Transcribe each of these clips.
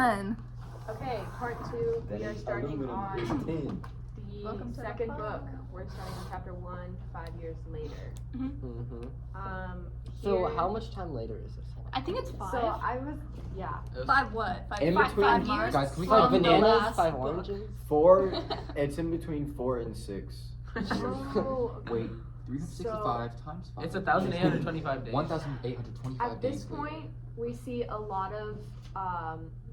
Okay, part 2. We are starting on the second book. We're starting on chapter 1, 5 years later. So how much time later is this one? I think it's 5. So I was, yeah. 5 what? 5 In five, between, 5 years? guys, can we Five talk bananas, 5 oranges? 4, it's in between 4 and 6. So, Wait, 365 times 5. It's 1,825 days. 1,825 at days. this point, we see a lot of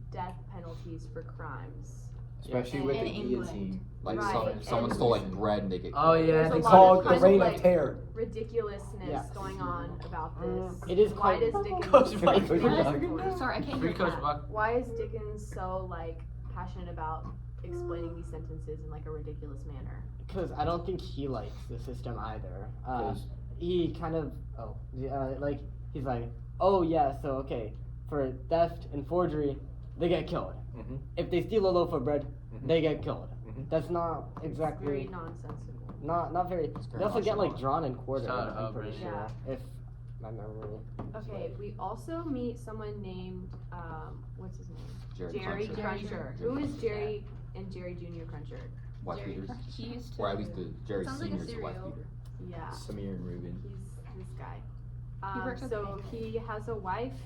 death penalties for crimes. Especially Yes. with In the England. guillotine. Like Right, someone and- stole like bread and they get Oh killed. yeah, I There's a think lot so. of Called the kind Reign like, of Terror. ridiculousness Yeah. going on about this. It is Why quite- does Dickens? Coach Buck. Sorry, I can't Free hear Coach that. Buck. Why is Dickens so like passionate about explaining these sentences in like a ridiculous manner? Because I don't think he likes the system either. Yes. He kind of, like, he's like, oh yeah, so okay, for theft and forgery, they get killed. Mhm. If they steal a loaf of bread, Mhm. they get killed. Mhm. That's not Very exactly, nonsensical. not very, they also get like drawn and quartered, Shut I'm up, pretty Rich. sure, if my memory. Okay, we also meet someone named what's his name? Jerry Cruncher. Cruncher. Who is Jerry and Jerry Jr. Cruncher? Wife Jerry beaters. Cruncher. He used to. Or at least the Jerry Sounds like a Senior's wife cereal. beater. Yeah, Samir and Ruben. he's this guy. He works at the So bank. he has a wife,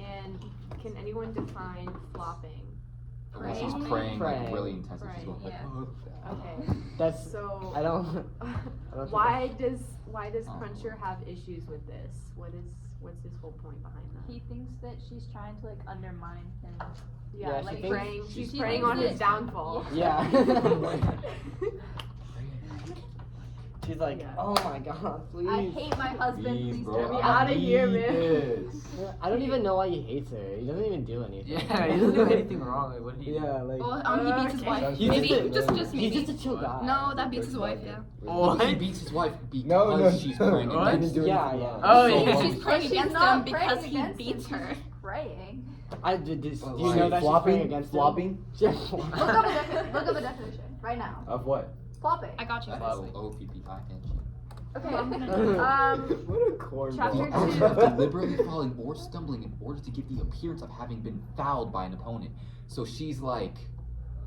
and can anyone define flopping? When she's Praying. praying like Praying. really intensely. She's going Praying, like, yeah. oh. Okay. That's, So I don't think why does Oh. Cruncher have issues with this? What's his whole point behind that? He thinks that she's trying to like undermine him. Yeah, Yeah, she like thinks- praying. She's she praying thinks on his that- downfall. Yeah. She's like, Yeah. oh my god, please. I hate my husband. Please, Please bro, get me I out. outta here, need man. this. I don't even know why he hates her. He doesn't even do anything. Yeah, he doesn't do anything wrong. Like, what did he do? Yeah, like Well, he beats his Okay. wife. He's Maybe, just a- just he's maybe. just a chill guy. No, that beats his wife, yeah. Oh, he What? beats his wife because No, she's praying What? against him. Yeah, yeah. Oh, So yeah. long- She's praying She's against not him because praying he against beats him, her. she's praying. I did this. Do you Like know that she's flopping? praying against him? Flopping? Just Look up a definition right now. Of what? Flopping. I got you. F-L-O-P-P-I-N-G. Okay. What a cornball. Chapter The action of two. deliberately falling or stumbling in order to give the appearance of having been fouled by an opponent. So she's like,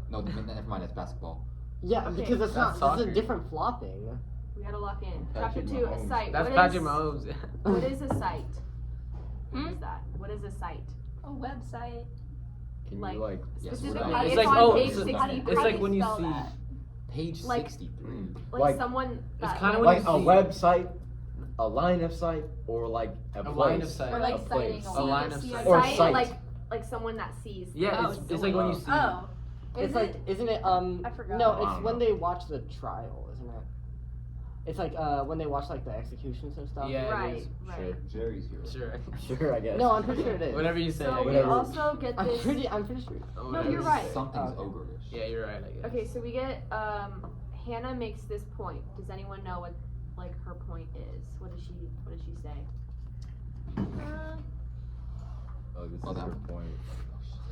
no, never mind. That's basketball. yeah, Okay. because That's this is soccer. a different flopping. We gotta lock in. Patrick Chapter 2, a Mahomes. site. That's What Patrick is- Mahomes. What is a site? Hmm? What is that? What is a site? A website. Can Like, you like Yes, Specifically, what it's It's like, on oh, page it's- 60. it's like when you spell see. that? Page Like- 63. Like someone that kinda like, when like you a see- website, a line of sight, or like a place? line of sight. Or like A place. citing A line of see sight. a Or site, site. like someone that sees. Yeah, what's it's like going when you on. see. Oh. It's like, isn't it? I forgot. No, I it's don't when know. they watch the trial, isn't it? It's like when they watch like the executions and stuff. Yeah, it Right, is. right. Sure, Jerry's here. Sure. Sure, I guess. No, I'm pretty sure it is. Whatever you say. So I we guess. Whatever. also get I'm this. pretty sure. Oh, No, whatever. you're right. Something's Okay. ogreish. Yeah, you're right. I guess. Okay, so we get Hannah makes this point. Does anyone know what like her point is? What does she say? Oh, this Oh, is that her one. point.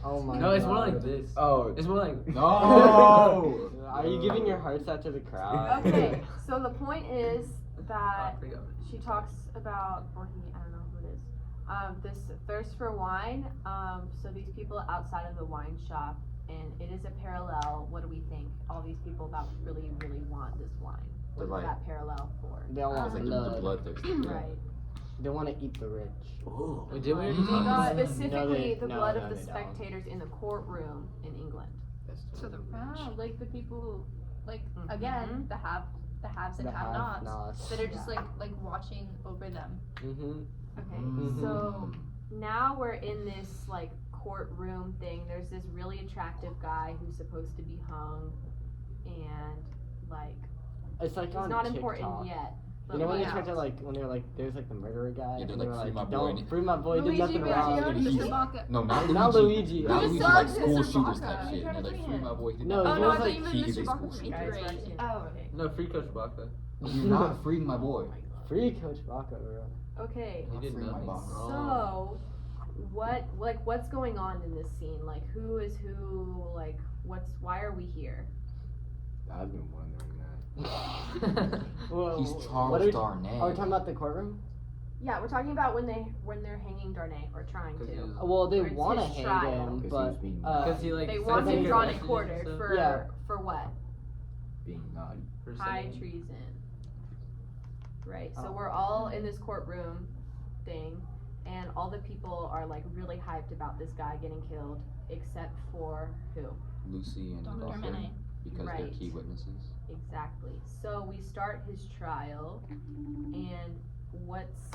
Oh my. No, it's more God. like this. Oh. It's more like. No. Are you giving your hearts out to the crowd? Okay, so the point is Oh, that forget it. she talks about, or he, I don't know who it is, this thirst for wine. So these people outside of the wine shop, and it is a parallel. What do we think? All these people that really, really want this wine. What is Right. that parallel for? They all want It's like blood. the bloodthirsty. Right. They want to eat the rich. Wait, did we already Mm. talk about that? Specifically, the no, blood no, of the they don't. spectators in the courtroom in England. So the Ah, like the people, like Mhm. again, the haves and The have-nots have-nots. that are just like watching over them. Mm-hmm. Okay, Mhm. so now we're in this like courtroom thing. There's this really attractive guy who's supposed to be hung, and like It's like he's on not TikTok. important yet. But You know when they yeah. tried to like when they're like there's like the murderer guy Yeah, and they're they like, were "Free like my boy," don't and- free my boy, did Luigi nothing wrong. Biagio, He's- Mr. Baca. No, not Luigi. Not Luigi. Not Who's Luigi, the like Mr. school shooters Baca? type You're shit. trying And to they're like, free free my him. boy. He did No, not it Oh was no, I like- thought you meant he Mr. is a Baca school from shooter. 8th grade. Oh, okay. No, free Coach Baca. You're not freeing my boy. Free Coach Baca, bro. Okay, He did Free my nothing boss. wrong. so what's going on in this scene? Like who is who? Like why are we here? I've been wondering that. Well, He's what Charles are we, Darnay. Are we talking about the courtroom? Yeah, we're talking about when they're hanging Darnay or trying 'Cause he to. was- Well, they Or it's want to his hang trial. him, 'Cause he but was being Because he like They sent want him secret drawn and messages and quartered stuff. for Yeah. what? being naughty. For High singing. treason. Right. So Oh. we're all in this courtroom thing, and all the people are like really hyped about this guy getting killed, except for who? Lucy and Dr. Buster, Minnie. because they're Right. key witnesses. Exactly. So we start his trial, and what's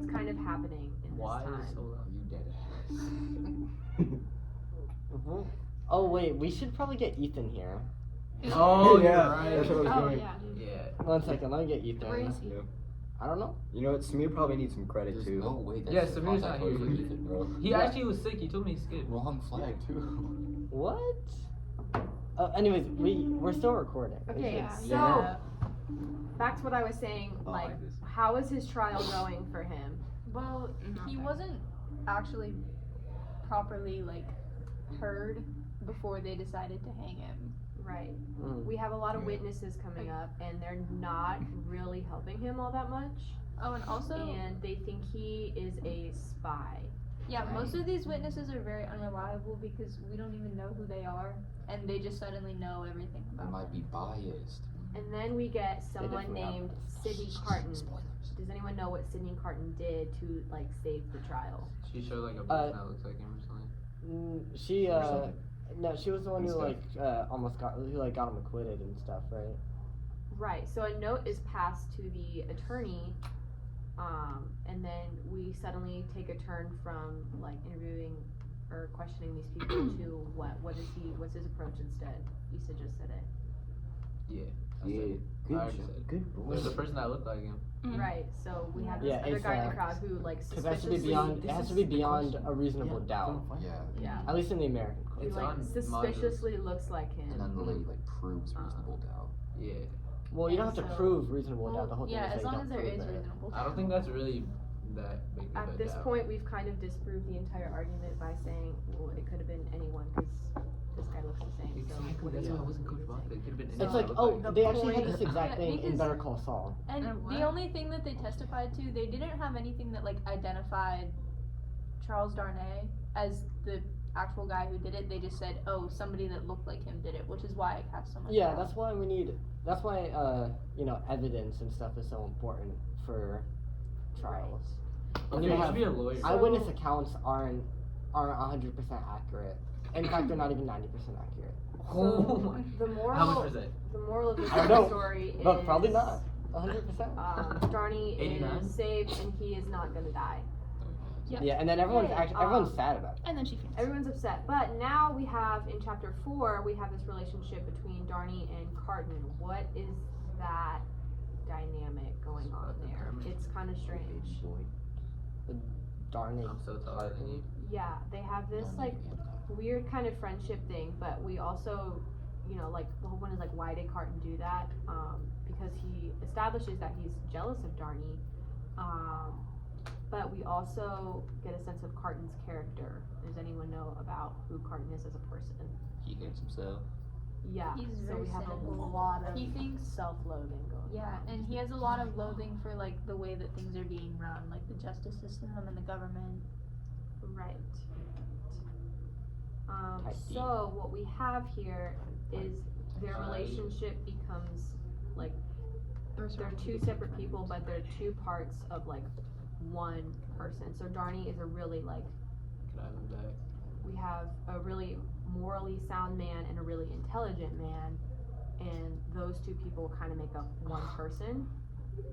kind of happening in this Why time? is it so loud? You dead ass. Mhm. Oh wait, we should probably get Ethan here. Oh, yeah, you're right. that's what I was Oh doing. yeah, dude. Yeah. 1 second, let me get Ethan. Where is he? Yeah. I don't know. You know what? Samir probably needs some credit There's too. no way that's Yeah, the Samir's contact not here. for Ethan, bro. He Yeah. actually was sick. He told me he's good. Wrong flag too. What? Anyways, we're still recording. We Okay, should- so Yeah. back to what I was saying. Oh, I Like, like this. how is his trial going for him? Well, he Nothing. wasn't actually properly like heard before they decided to hang him. Right. Mm. We have a lot of Yeah. witnesses coming up, and they're not really helping him all that much. Oh, and also, And they think he is a spy. yeah, Right. most of these witnesses are very unreliable because we don't even know who they are, and they just suddenly know everything They about might them. be biased. And then we get someone definitely have named bias. Sidney Carton. Spoilers. Does anyone know what Sidney Carton did to like save the trial? She showed like a person that looks like him or something. She Or something. no, she was the one And who stuff. like almost got got him acquitted and stuff, right? Right. So a note is passed to the attorney, and then we suddenly take a turn from like interviewing or questioning these people to what's his approach instead? Issa just said it. Yeah. That's Yeah, it. I good already job. said it. Good boy. There's a person that looked like him. Mhm. Right. So we have this Yeah, other it's, guy in the crowd who like Because it has to be suspiciously beyond. It has to be beyond a reasonable doubt. Yeah. yeah. At least in the American He court. It's like on suspiciously looks like him. And unrelated like proves reasonable doubt. Yeah. Well, you don't And have to so- prove reasonable doubt. Well, The whole thing yeah, is that as you long don't as there prove is it. reasonable. I don't think that's really that big of a At this doubt. point, we've kind of disproved the entire argument by saying, well, it could have been anyone because this guy looks the same. Exactly. So what That's do why you it wasn't Coach say? Bach. It could have been It's anyone like, that oh, looked like they him. actually had point- this exact Yeah, thing in because- Better Call Saul. And what? the only thing that they testified to, they didn't have anything that like identified Charles Darnay as the actual guy who did it. They just said, "Oh, somebody that looked like him did it," which is why it cast so much. Yeah, doubt. that's why we need. That's why evidence and stuff is so important for trials. Okay, You you have- should be a lawyer. Eyewitness accounts aren't 100% accurate. In fact, they're not even 90% accurate. Oh my. The moral, How much percent? the moral of this I don't know. story is But probably not 100%. Darnay 89? is saved and he is not gonna die. Yep. Yeah, and then everyone's Yay. everyone's sad about it. And then she faints. Everyone's upset, but now we have in chapter 4 we have this relationship between Darnay and Carton. What is that dynamic going on there? It's kind of strange. Darn it. I'm so taller than you. Yeah, they have this like weird kind of friendship thing, but we also, like the whole point is like, why did Carton do that? Because he establishes that he's jealous of Darnay, but we also get a sense of Carton's character. Does anyone know about who Carton is as a person? He hates himself. Yeah, He's so very we have a cynical. lot of He thinks self-loathing going Yeah, on. and he has a lot of loathing for like the way that things are being run, like the justice system and the government. Right. Type D. So what we have here is their relationship becomes like they're two separate people, but they're two parts of like one person. So Darnay is a really like Can I have him back? we have a really morally sound man and a really intelligent man, and those two people kind of make up one person,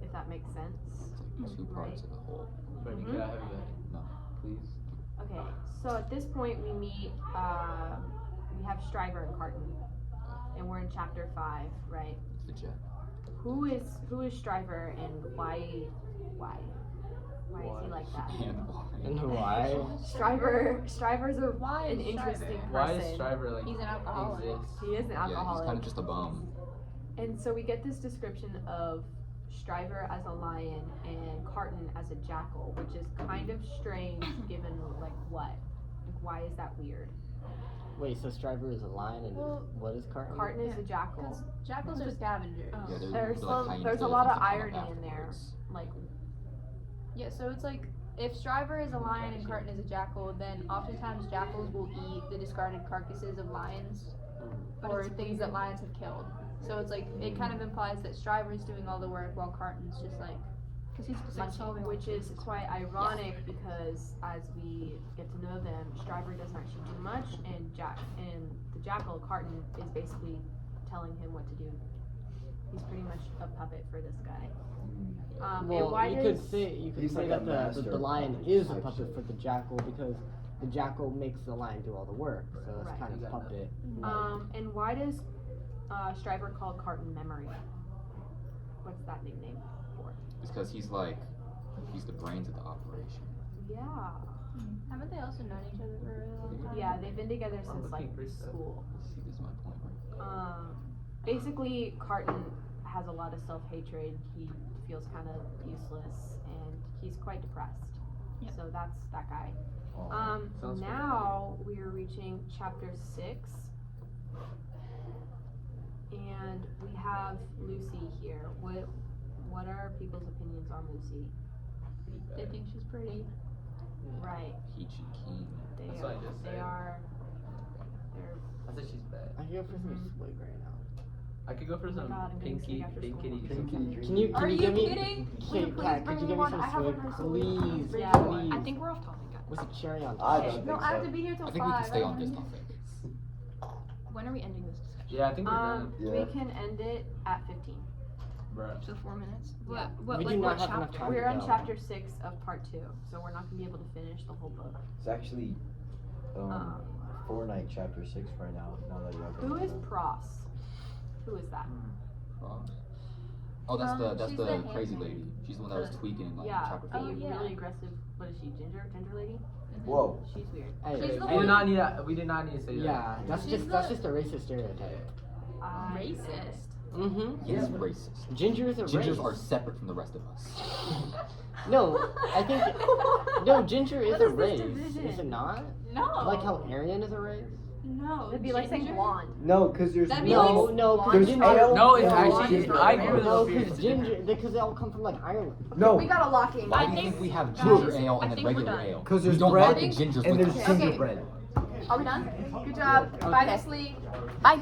if that makes sense. It's like two parts of the whole. Brittany, Mhm. can I have you back? No. Please. Okay, so at this point we meet, we have Stryver and Carton, and we're in chapter 5, right? It's the jet. Who is Stryver and why is he like that? And why? And why? Stryver's Why an is interesting Stryver? Why person. is Stryver like He's an alcoholic. exists? He is an Yeah, he's alcoholic. kind of just a bum. And so we get this description of Stryver as a lion and Carton as a jackal, which is kind of strange given like what? Like why is that weird? Wait, so Stryver is a lion and Well, what is Carton? Carton is a jackal. Because jackals are scavengers. Oh. Yeah, There's they're like hyenas, there's a they're lot like of things that come irony up in there. afterwards. Like Yeah, so it's like if Striver is a lion and Carton is a jackal, then oftentimes jackals will eat the discarded carcasses of lions or things that lions have killed. So it's like it kind of implies that Striver is doing all the work while Carton's just like Because he's just like solving all Which the is cases. quite ironic because as we get to know them, Striver doesn't actually do much, and the jackal Carton is basically telling him what to do. He's pretty much a puppet for this guy. And Well, why you does could say He's like that a the master lion is a type puppet shit. for the jackal because the jackal makes the lion do all the work, so it's Right. kind of puppet. and why does Striver call Carton Memory? What's that nickname for? It's because he's the brains of the operation. Yeah. haven't they also known each other for a really long time? Yeah, they've been together I'm since like looking for stuff. school. See, this is my point, right? Basically, Carton has a lot of self-hatred. He feels kind of useless, and he's quite depressed. Yep. So that's that guy. Sounds Now we are reaching chapter 6, and we have Lucy here. What are people's opinions on Lucy? They think she's pretty. Right. Peachy Keen. They That's what I just they said. are. They're I said she's bad. I could go for some swig right now. I could go for Oh my some God, I'm getting pinky, sick after school. pinkity, Pinkity Can you Are you give me? kidding? Okay, Kat, could you give me some swig, please? Yeah. Please. I think we're off topic, guys. With a cherry on I top. don't no, think I have so. to be here till I think 5. we can stay I on this don't topic. When are we ending this discussion? Yeah, I think we're done. We Yeah. can end it at 15. Bruh. So 4 minutes? Yeah. What, We like do what not have enough chapter? time. We're on go. chapter 6 of part 2, so we're not gonna be able to finish the whole book. It's actually Um, Fortnite chapter 6 right now. Now that you have Who is Pross? Who is that? Frogs. Oh, that's she's the the crazy handmaid. lady. She's the one that was tweaking in like Yeah, chapter the 4. Oh, yeah. really aggressive. What is she? Ginger lady? Whoa. She's weird. Hey, She's the We one- did not need that. We did not need to say that. yeah, that's She's just the- a racist stereotype. Racist. Mm-hmm. He's racist. Ginger is a Gingers race. are separate from the rest of us. No, I think no. Ginger is What a is this race, division? is it not? No. Like how Aryan is a race? No. It'd be like saying ginger? blonde. No, because there's That'd be No, like no, blonde because is ginger. ale. No, it's No, actually. ginger I ale. agree with No, Sophia, because it's ginger, different. because they all come from like Ireland. No, We got a locking. Why I do you think- think we have guys, ginger ale I and then think we're regular done. ale? because We there's don't bread like the gingers and with there's us. Okay. gingerbread. Are we done? Good job. Bye, Nestle. Bye.